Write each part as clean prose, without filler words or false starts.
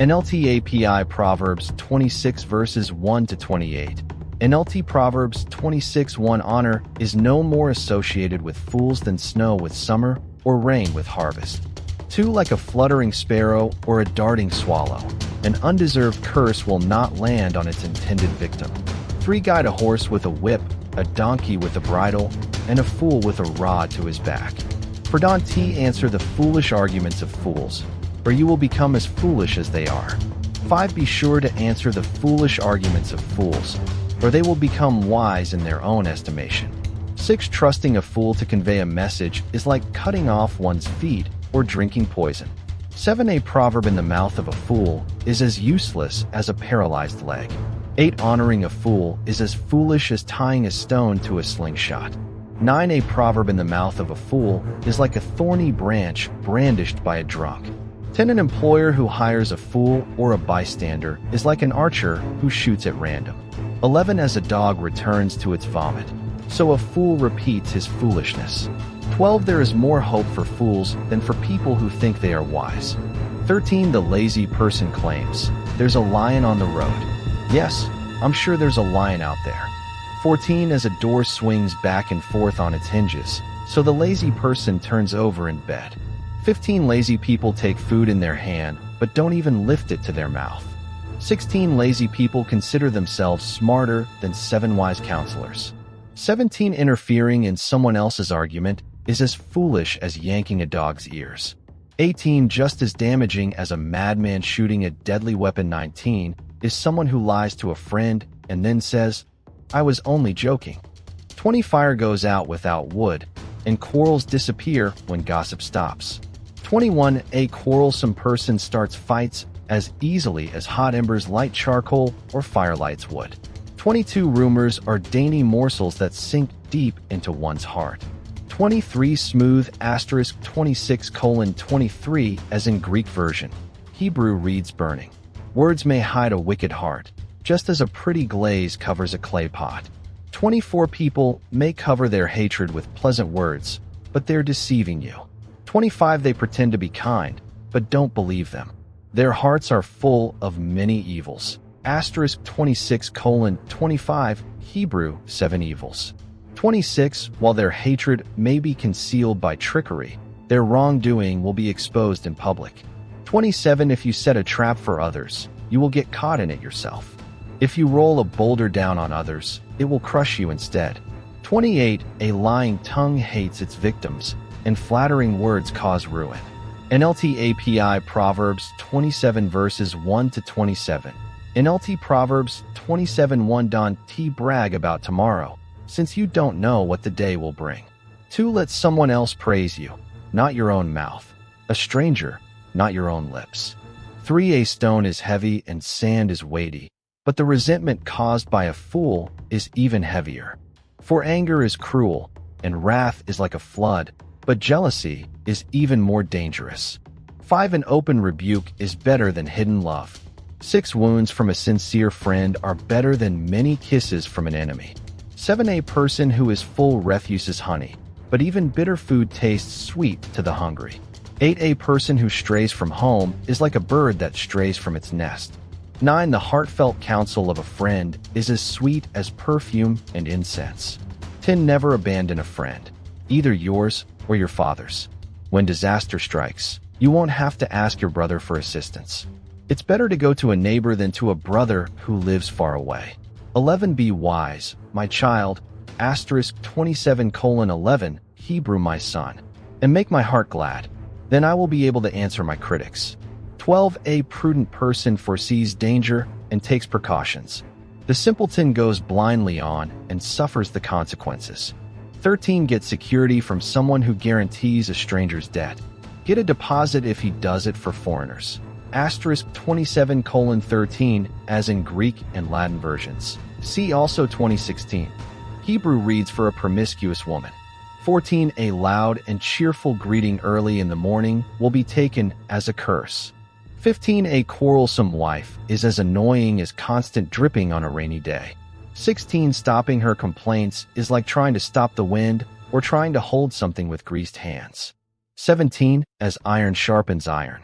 NLT API Proverbs 26 verses 1 to 28. NLT Proverbs 26:1 Honor is no more associated with fools than snow with summer or rain with harvest. 2 Like a fluttering sparrow or a darting swallow. An undeserved curse will not land on its intended victim. 3 Guide a horse with a whip, a donkey with a bridle, and a fool with a rod to his back. For Don T answer the foolish arguments of fools, or you will become as foolish as they are. 5 Be sure to answer the foolish arguments of fools, or they will become wise in their own estimation. 6 Trusting a fool to convey a message is like cutting off one's feet or drinking poison. 7 A proverb in the mouth of a fool is as useless as a paralyzed leg. 8 Honoring a fool is as foolish as tying a stone to a slingshot. 9 A proverb in the mouth of a fool is like a thorny branch brandished by a drunk. 10 An employer who hires a fool or a bystander is like an archer who shoots at random. 11 As a dog returns to its vomit, so a fool repeats his foolishness. 12 There is more hope for fools than for people who think they are wise. 13 The lazy person claims, there's a lion on the road. Yes, I'm sure there's a lion out there. 14 As a door swings back and forth on its hinges, so the lazy person turns over in bed. 15 Lazy people take food in their hand, but don't even lift it to their mouth. 16 Lazy people consider themselves smarter than 7 wise counselors. 17 Interfering in someone else's argument is as foolish as yanking a dog's ears. 18 Just as damaging as a madman shooting a deadly weapon. 19 Is someone who lies to a friend and then says, I was only joking. 20 Fire goes out without wood, and quarrels disappear when gossip stops. 21 A quarrelsome person starts fights as easily as hot embers light charcoal or firelights would. 22 Rumors are dainty morsels that sink deep into one's heart. 23 Smooth * 26:23 as in Greek version. Hebrew reads burning. Words may hide a wicked heart, just as a pretty glaze covers a clay pot. 24 People may cover their hatred with pleasant words, but they're deceiving you. 25 They pretend to be kind, but don't believe them. Their hearts are full of many evils. * 26:25 Hebrew 7 evils. 26 While their hatred may be concealed by trickery, their wrongdoing will be exposed in public. 27 If you set a trap for others, you will get caught in it yourself. If you roll a boulder down on others, it will crush you instead. 28 A lying tongue hates its victims, and flattering words cause ruin. NLT API Proverbs 27 verses 1 to 27. NLT Proverbs 27:1 Don't brag about tomorrow, since you don't know what the day will bring. 2 Let someone else praise you, not your own mouth. A stranger, not your own lips. 3 A stone is heavy and sand is weighty, but the resentment caused by a fool is even heavier. For anger is cruel, and wrath is like a flood, but jealousy is even more dangerous. 5 An open rebuke is better than hidden love. 6 Wounds from a sincere friend are better than many kisses from an enemy. 7 A person who is full refuses honey, but even bitter food tastes sweet to the hungry. 8 A person who strays from home is like a bird that strays from its nest. 9 The heartfelt counsel of a friend is as sweet as perfume and incense. 10 Never abandon a friend, either yours or your father's. When disaster strikes, you won't have to ask your brother for assistance. It's better to go to a neighbor than to a brother who lives far away. 11 Be wise, my child, * 27:11 Hebrew my son, and make my heart glad. Then I will be able to answer my critics. 12 A prudent person foresees danger and takes precautions. The simpleton goes blindly on and suffers the consequences. 13 Get security from someone who guarantees a stranger's debt. Get a deposit if he does it for foreigners. * 27:13 as in Greek and Latin versions. See also 2016. Hebrew reads for a promiscuous woman. 14 A loud and cheerful greeting early in the morning will be taken as a curse. 15 A quarrelsome wife is as annoying as constant dripping on a rainy day. 16 Stopping her complaints is like trying to stop the wind or trying to hold something with greased hands. 17 As iron sharpens iron,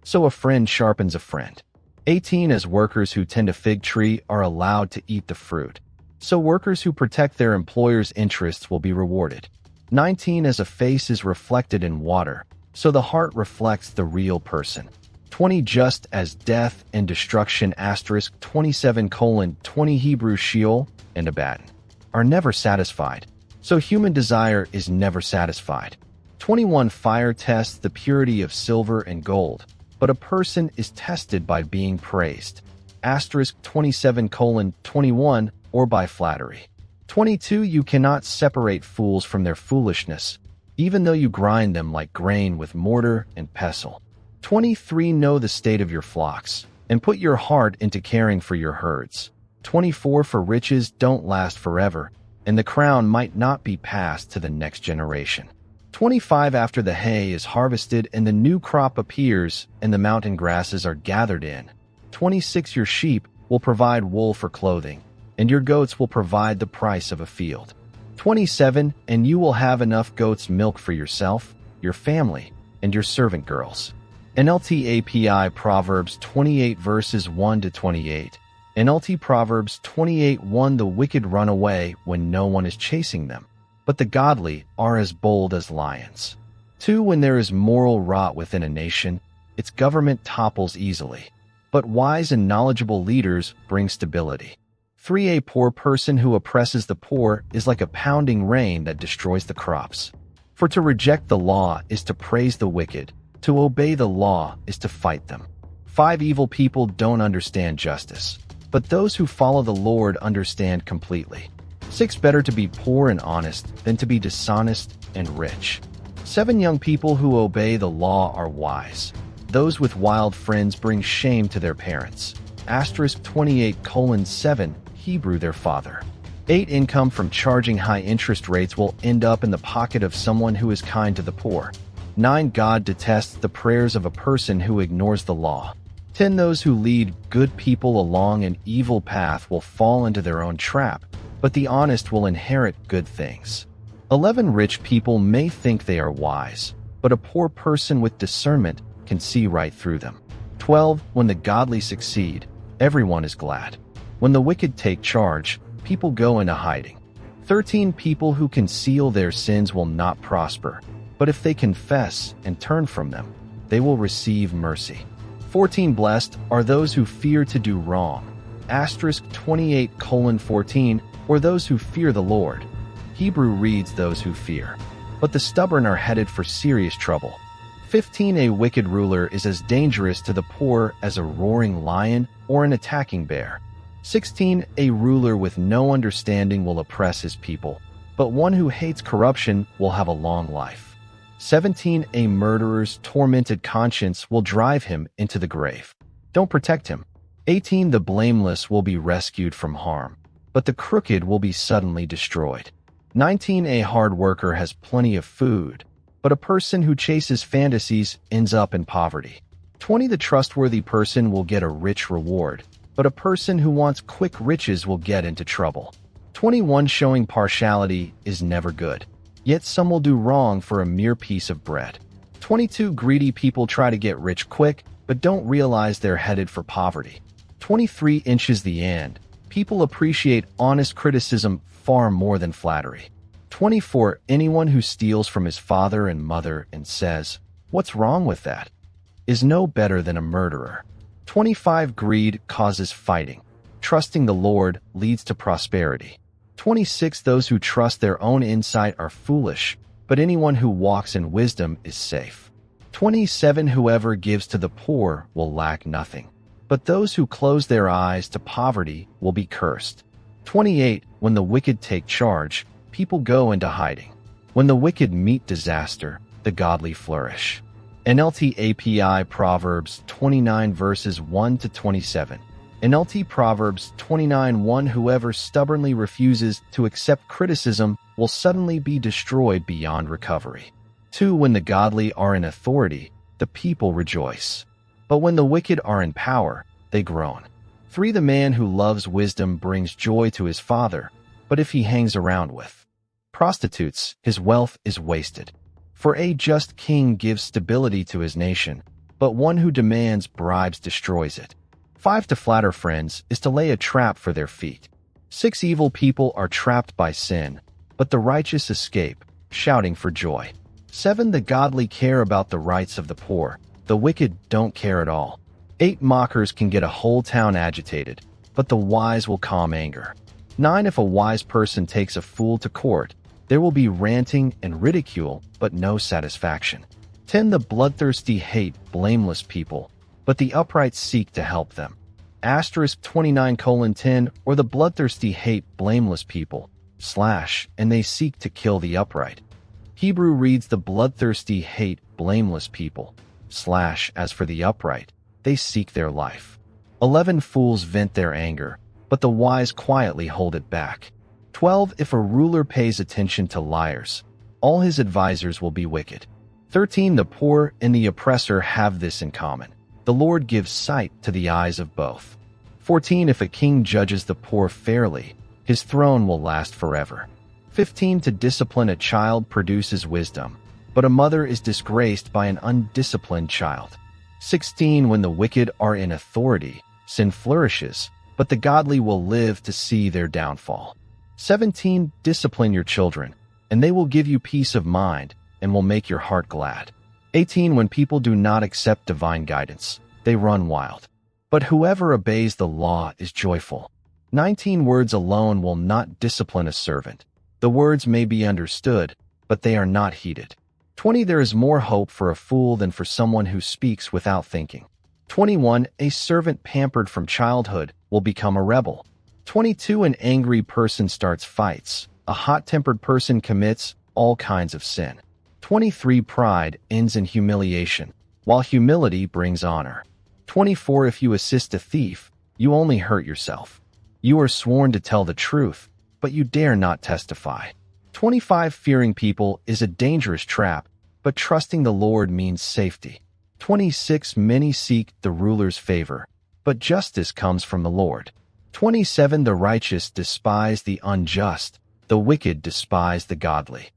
so a friend sharpens a friend. 18 as workers who tend a fig tree are allowed to eat the fruit. So workers who protect their employer's interests will be rewarded. 19 as a face is reflected in water, so the heart reflects the real person. 20 just as death and destruction * 27:20 Hebrew Sheol and Abaddon are never satisfied, so human desire is never satisfied. 21 fire tests the purity of silver and gold, but a person is tested by being praised * 27:21 or by flattery. 22 you cannot separate fools from their foolishness, even though you grind them like grain with mortar and pestle. 23 know the state of your flocks, and put your heart into caring for your herds. 24 for riches don't last forever, and the crown might not be passed to the next generation. 25 after the hay is harvested and the new crop appears and the mountain grasses are gathered in. 26 your sheep will provide wool for clothing, and your goats will provide the price of a field. 27 and you will have enough goat's milk for yourself, your family, and your servant girls. NLT API Proverbs 28 verses 1 to 28. NLT Proverbs 28:1 The wicked run away when no one is chasing them, but the godly are as bold as lions. 2 When there is moral rot within a nation, its government topples easily, but wise and knowledgeable leaders bring stability. 3 A poor person who oppresses the poor is like a pounding rain that destroys the crops. For to reject the law is to praise the wicked, to obey the law is to fight them. 5 Evil people don't understand justice, but those who follow the Lord understand completely. 6 Better to be poor and honest than to be dishonest and rich. 7 Young people who obey the law are wise. Those with wild friends bring shame to their parents. * 28:7 Hebrew their father. 8 Income from charging high interest rates will end up in the pocket of someone who is kind to the poor. 9 God detests the prayers of a person who ignores the law. 10 Those who lead good people along an evil path will fall into their own trap, but the honest will inherit good things. 11 Rich people may think they are wise, but a poor person with discernment can see right through them. 12 When the godly succeed, everyone is glad. When the wicked take charge, people go into hiding. 13 People who conceal their sins will not prosper, but if they confess and turn from them, they will receive mercy. 14 Blessed are those who fear to do wrong. * 28:14 or those who fear the Lord. Hebrew reads those who fear, but the stubborn are headed for serious trouble. 15 A wicked ruler is as dangerous to the poor as a roaring lion or an attacking bear. 16 A ruler with no understanding will oppress his people, but one who hates corruption will have a long life. 17 A murderer's tormented conscience will drive him into the grave. Don't protect him. 18 The blameless will be rescued from harm, but the crooked will be suddenly destroyed. 19 A hard worker has plenty of food, but a person who chases fantasies ends up in poverty. 20 The trustworthy person will get a rich reward, but a person who wants quick riches will get into trouble. 21 Showing partiality is never good, yet some will do wrong for a mere piece of bread. 22 Greedy people try to get rich quick, but don't realize they're headed for poverty. 23 Inches the end. People appreciate honest criticism far more than flattery. 24 Anyone who steals from his father and mother and says, "What's wrong with that?" is no better than a murderer. 25 Greed causes fighting. Trusting the Lord leads to prosperity. 26 Those who trust their own insight are foolish, but anyone who walks in wisdom is safe. 27 Whoever gives to the poor will lack nothing, but those who close their eyes to poverty will be cursed. 28 When the wicked take charge, people go into hiding. When the wicked meet disaster, the godly flourish. NLT API Proverbs 29 verses 1 to 27. NLT Proverbs 29:1 Whoever stubbornly refuses to accept criticism will suddenly be destroyed beyond recovery. 2 When the godly are in authority, the people rejoice, but when the wicked are in power, they groan. 3 The man who loves wisdom brings joy to his father, but if he hangs around with prostitutes, his wealth is wasted. For a just king gives stability to his nation, but one who demands bribes destroys it. 5 To flatter friends is to lay a trap for their feet. 6 Evil people are trapped by sin, but the righteous escape, shouting for joy. 7 The godly care about the rights of the poor, the wicked don't care at all. 8 Mockers can get a whole town agitated, but the wise will calm anger. 9 If a wise person takes a fool to court, there will be ranting and ridicule, but no satisfaction. 10 The bloodthirsty hate blameless people, but the upright seek to help them. Asterisk 29:10 Or the bloodthirsty hate blameless people, / and they seek to kill the upright. Hebrew reads the bloodthirsty hate blameless people, / as for the upright, they seek their life. 11 Fools vent their anger, but the wise quietly hold it back. 12 If a ruler pays attention to liars, all his advisers will be wicked. 13 The poor and the oppressor have this in common. The Lord gives sight to the eyes of both. 14 If a king judges the poor fairly, his throne will last forever. 15 To discipline a child produces wisdom, but a mother is disgraced by an undisciplined child. 16 When the wicked are in authority, sin flourishes, but the godly will live to see their downfall. 17 Discipline your children, and they will give you peace of mind and will make your heart glad. 18 When people do not accept divine guidance, they run wild, but whoever obeys the law is joyful. 19 Words alone will not discipline a servant. The words may be understood, but they are not heeded. 20 There is more hope for a fool than for someone who speaks without thinking. 21 A servant pampered from childhood will become a rebel. 22 An angry person starts fights. A hot-tempered person commits all kinds of sin. 23 Pride ends in humiliation, while humility brings honor. 24 If you assist a thief, you only hurt yourself. You are sworn to tell the truth, but you dare not testify. 25 Fearing people is a dangerous trap, but trusting the Lord means safety. 26 Many seek the ruler's favor, but justice comes from the Lord. 27 The righteous despise the unjust, the wicked despise the godly.